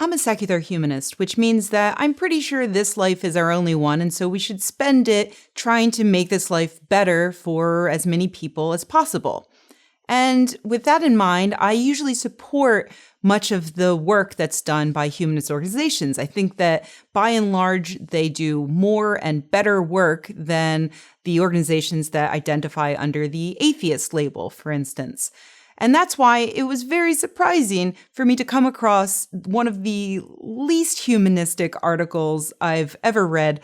I'm a secular humanist, which means that I'm pretty sure this life is our only one, and so we should spend it trying to make this life better for as many people as possible. And with that in mind, I usually support much of the work that's done by humanist organizations. I think that by and large, they do more and better work than the organizations that identify under the atheist label, for instance. And that's why it was very surprising for me to come across one of the least humanistic articles I've ever read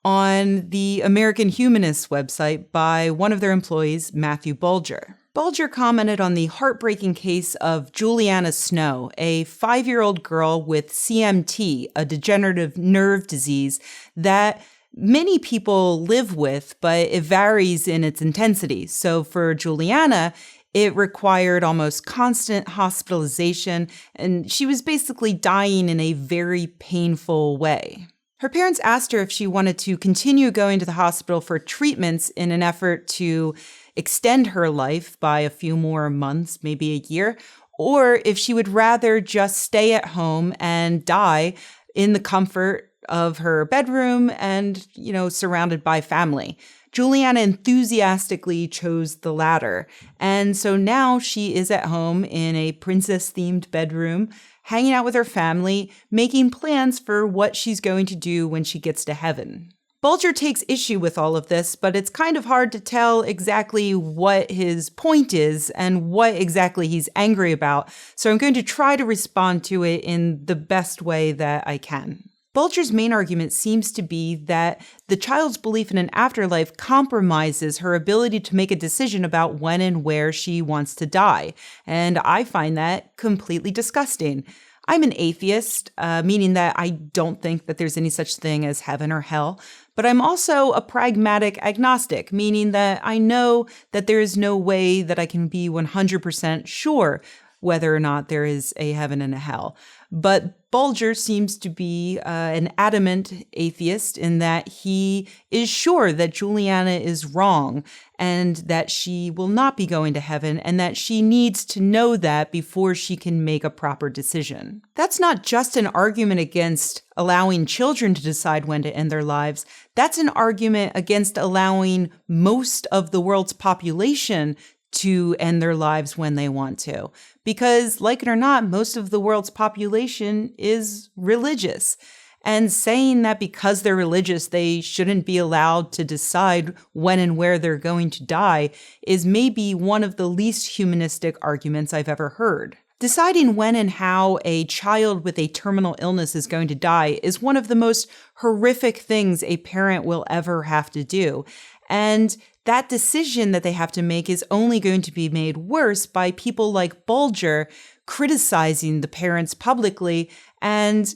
on the American Humanists website by one of their employees, Matthew Bulger. Bulger commented on the heartbreaking case of Juliana Snow, a 5-year-old girl with CMT, a degenerative nerve disease that many people live with, but it varies in its intensity. So for Juliana, it required almost constant hospitalization, and she was basically dying in a very painful way. Her parents asked her if she wanted to continue going to the hospital for treatments in an effort to extend her life by a few more months, maybe a year, or if she would rather just stay at home and die in the comfort of her bedroom and, surrounded by family. Juliana enthusiastically chose the latter, and so now she is at home in a princess-themed bedroom, hanging out with her family, making plans for what she's going to do when she gets to heaven. Bulger takes issue with all of this, but it's kind of hard to tell exactly what his point is and what exactly he's angry about, so I'm going to try to respond to it in the best way that I can. Bulger's main argument seems to be that the child's belief in an afterlife compromises her ability to make a decision about when and where she wants to die, and I find that completely disgusting. I'm an atheist, meaning that I don't think that there's any such thing as heaven or hell, but I'm also a pragmatic agnostic, meaning that I know that there is no way that I can be 100% sure whether or not there is a heaven and a hell. But Bulger seems to be an adamant atheist in that he is sure that Juliana is wrong and that she will not be going to heaven and that she needs to know that before she can make a proper decision. That's not just an argument against allowing children to decide when to end their lives. That's an argument against allowing most of the world's population to end their lives when they want to. Because, like it or not, most of the world's population is religious. And saying that because they're religious, they shouldn't be allowed to decide when and where they're going to die is maybe one of the least humanistic arguments I've ever heard. Deciding when and how a child with a terminal illness is going to die is one of the most horrific things a parent will ever have to do. And that decision that they have to make is only going to be made worse by people like Bulger criticizing the parents publicly and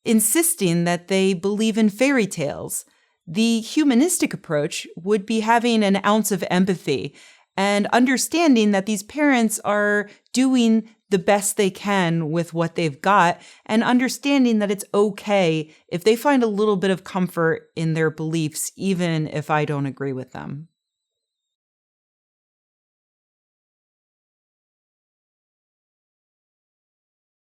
insisting that they believe in fairy tales. The humanistic approach would be having an ounce of empathy and understanding that these parents are doing the best they can with what they've got and understanding that it's okay if they find a little bit of comfort in their beliefs, even if I don't agree with them.